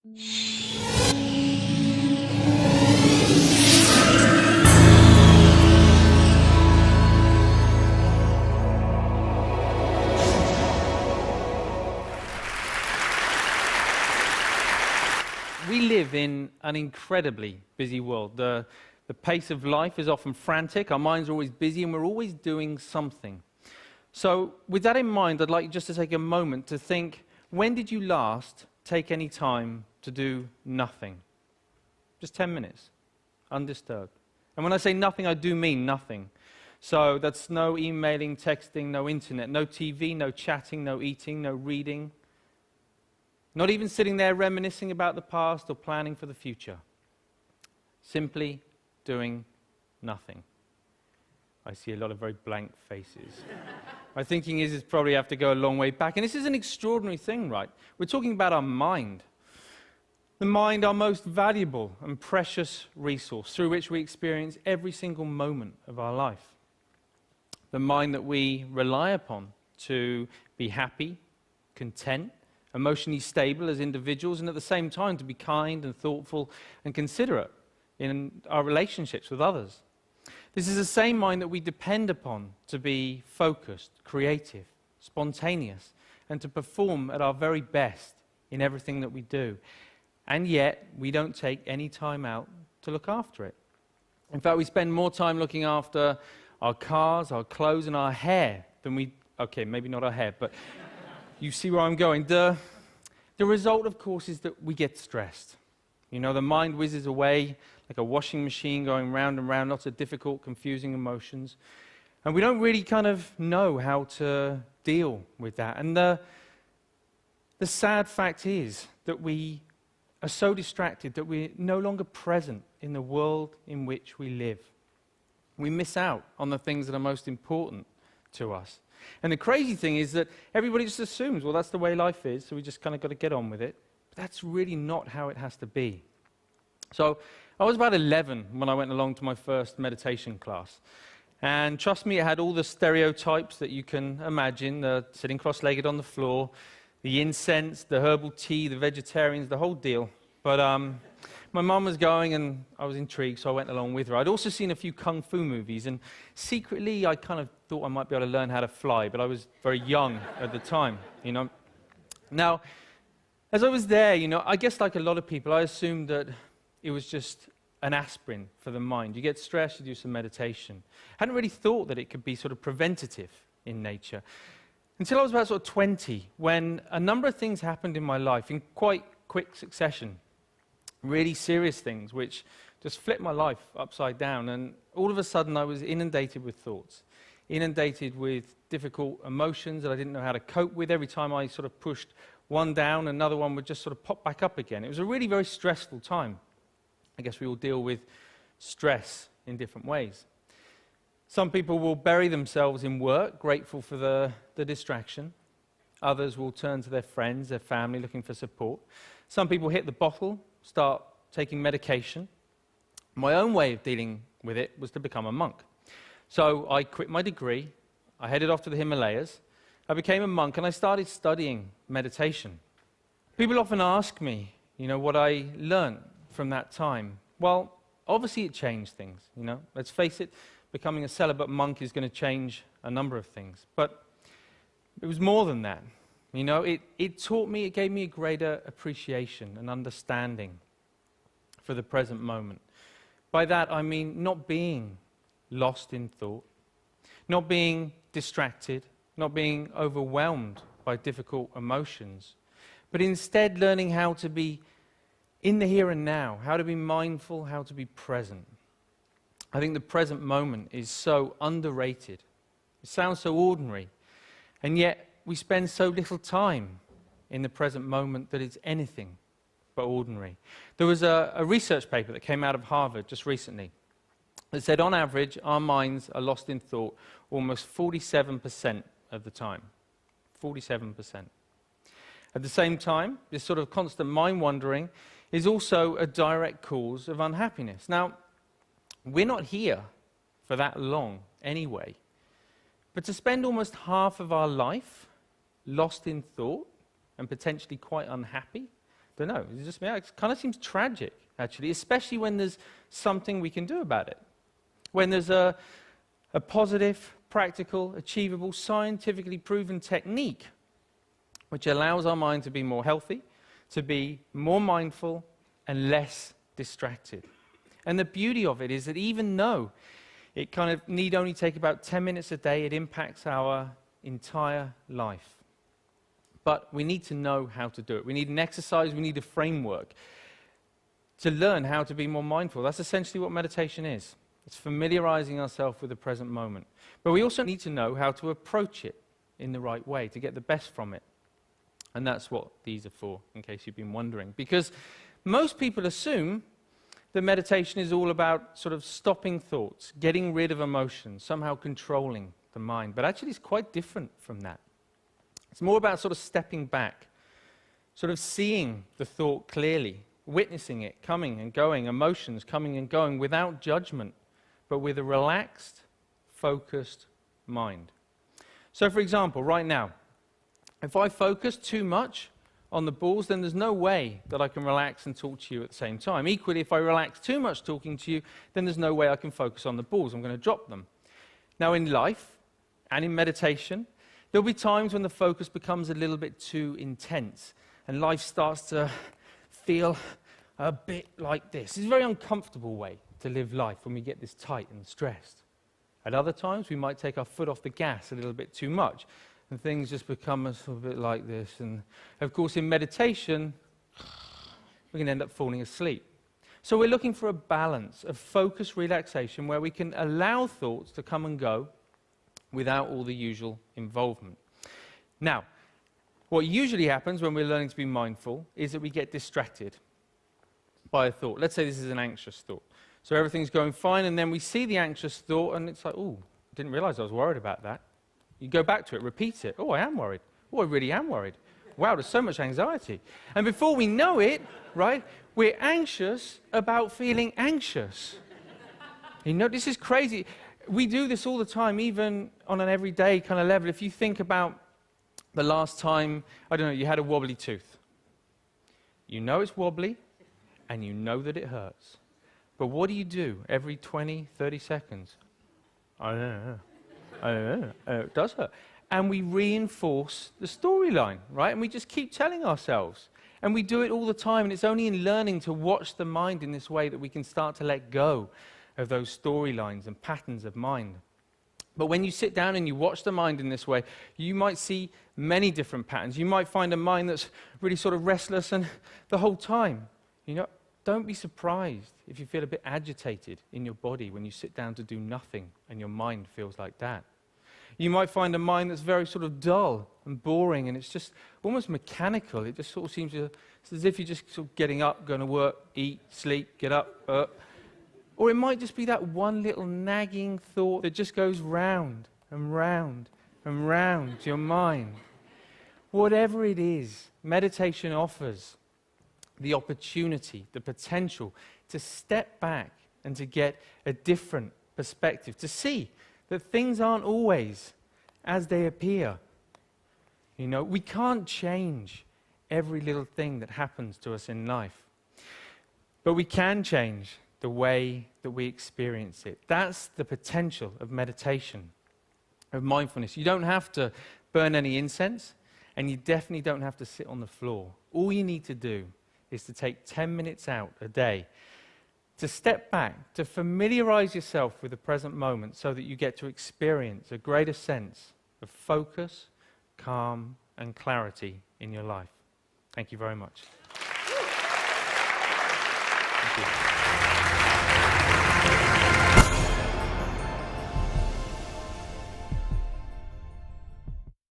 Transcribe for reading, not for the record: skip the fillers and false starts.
We live in an incredibly busy world. The pace of life is often frantic, our minds are always busy, and we're always doing something. So with that in mind, I'd like you just to take a moment to think, when did you last take any time to do nothing? Just 10 minutes, undisturbed. And when I say nothing, I do mean nothing. So that's no emailing, texting, no internet, no TV, no chatting, no eating, no reading. Not even sitting there reminiscing about the past or planning for the future. Simply doing nothing. I see a lot of very blank faces. My thinking is probably have to go a long way back. And this is an extraordinary thing, right? We're talking about our mind. The mind, our most valuable and precious resource through which we experience every single moment of our life. The mind that we rely upon to be happy, content, emotionally stable as individuals, and at the same time to be kind and thoughtful and considerate in our relationships with others. This is the same mind that we depend upon to be focused, creative, spontaneous, and to perform at our very best in everything that we do. And yet, we don't take any time out to look after it. In fact, we spend more time looking after our cars, our clothes, and our hair than we... Okay, maybe not our hair, but you see where I'm going. The result, of course, is that we get stressed. You know, the mind whizzes away like a washing machine going round and round, lots of difficult, confusing emotions. And we don't really kind of know how to deal with that. And the sad fact is that we are so distracted that we're no longer present in the world in which we live. We miss out on the things that are most important to us. And the crazy thing is that everybody just assumes, well, that's the way life is, so we just kind of got to get on with it. But that's really not how it has to be. So I was about 11 when I went along to my first meditation class. And trust me, it had all the stereotypes that you can imagine, the sitting cross-legged on the floor, the incense, the herbal tea, the vegetarians, the whole deal. But my mum was going and I was intrigued, so I went along with her. I'd also seen a few kung fu movies, and secretly I kind of thought I might be able to learn how to fly, but I was very young at the time, you know. Now, as I was there, you know, I guess like a lot of people, I assumed that it was just an aspirin for the mind. You get stressed, you do some meditation. I hadn't really thought that it could be sort of preventative in nature. Until I was about sort of 20, when a number of things happened in my life in quite quick succession. Really serious things which just flipped my life upside down, and all of a sudden I was inundated with thoughts, inundated with difficult emotions that I didn't know how to cope with. Every time I sort of pushed one down, another one would just sort of pop back up again. It was a really very stressful time. I guess we all deal with stress in different ways. Some people will bury themselves in work, grateful for the distraction. Others will turn to their friends, their family, looking for support. Some people hit the bottle, start taking medication. My own way of dealing with it was to become a monk. So I quit my degree, I headed off to the Himalayas, I became a monk, and I started studying meditation. People often ask me, you know, what I learned from that time. Well, obviously it changed things, you know. Let's face it, becoming a celibate monk is going to change a number of things. But it was more than that. You know, it taught me, it gave me a greater appreciation and understanding for the present moment. By that, I mean not being lost in thought, not being distracted, not being overwhelmed by difficult emotions, but instead learning how to be in the here and now, how to be mindful, how to be present. I think the present moment is so underrated. It sounds so ordinary, and yet we spend so little time in the present moment that it's anything but ordinary. There was a research paper that came out of Harvard just recently that said on average our minds are lost in thought almost 47% of the time. 47%. At the same time, this sort of constant mind wandering is also a direct cause of unhappiness. Now, we're not here for that long anyway, but to spend almost half of our life lost in thought and potentially quite unhappy, Don't know. It's just me. It kind of seems tragic, actually, especially when there's something we can do about it. When there's a positive, practical, achievable, scientifically proven technique which allows our mind to be more healthy, to be more mindful, and less distracted. And the beauty of it is that even though it kind of need only take about 10 minutes a day, it impacts our entire life. But we need to know how to do it. We need an exercise, we need a framework to learn how to be more mindful. That's essentially what meditation is. It's familiarizing ourselves with the present moment. But we also need to know how to approach it in the right way, to get the best from it. And that's what these are for, in case you've been wondering. Because most people assume that meditation is all about sort of stopping thoughts, getting rid of emotions, somehow controlling the mind. But actually it's quite different from that. It's more about sort of stepping back, sort of seeing the thought clearly, witnessing it coming and going, emotions coming and going without judgment, but with a relaxed, focused mind. So for example, right now, if I focus too much on the balls, then there's no way that I can relax and talk to you at the same time. Equally, if I relax too much talking to you, then there's no way I can focus on the balls. I'm going to drop them. Now in life and in meditation, there'll be times when the focus becomes a little bit too intense and life starts to feel a bit like this. It's a very uncomfortable way to live life when we get this tight and stressed. At other times, we might take our foot off the gas a little bit too much and things just become a little bit like this. And of course, in meditation, we can end up falling asleep. So we're looking for a balance of focused relaxation where we can allow thoughts to come and go without all the usual involvement. Now, what usually happens when we're learning to be mindful is that we get distracted by a thought. Let's say this is an anxious thought. So everything's going fine, and then we see the anxious thought, and it's like, oh, didn't realize I was worried about that. You go back to it, repeat it. Oh, I am worried. Oh, I really am worried. Wow, there's so much anxiety. And before we know it, right, we're anxious about feeling anxious. You know, this is crazy. We do this all the time, even on an everyday kind of level. If you think about the last time, I don't know, you had a wobbly tooth. You know it's wobbly, and you know that it hurts. But what do you do every 20, 30 seconds? I don't know. It does hurt. And we reinforce the storyline, right? And we just keep telling ourselves. And we do it all the time. And it's only in learning to watch the mind in this way that we can start to let go of those storylines and patterns of mind. But when you sit down and you watch the mind in this way, you might see many different patterns. You might find a mind that's really sort of restless and the whole time. You know, don't be surprised if you feel a bit agitated in your body when you sit down to do nothing and your mind feels like that. You might find a mind that's very sort of dull and boring and it's just almost mechanical. It just sort of seems to, it's as if you're just sort of getting up, going to work, eat, sleep, get up. Or it might just be that one little nagging thought that just goes round and round and round to your mind. Whatever it is, meditation offers the opportunity, the potential to step back and to get a different perspective, to see that things aren't always as they appear. You know, we can't change every little thing that happens to us in life, but we can change the way that we experience it. That's the potential of meditation, of mindfulness. You don't have to burn any incense, and you definitely don't have to sit on the floor. All you need to do is to take 10 minutes out a day to step back, to familiarize yourself with the present moment so that you get to experience a greater sense of focus, calm, and clarity in your life. Thank you very much. Thank you.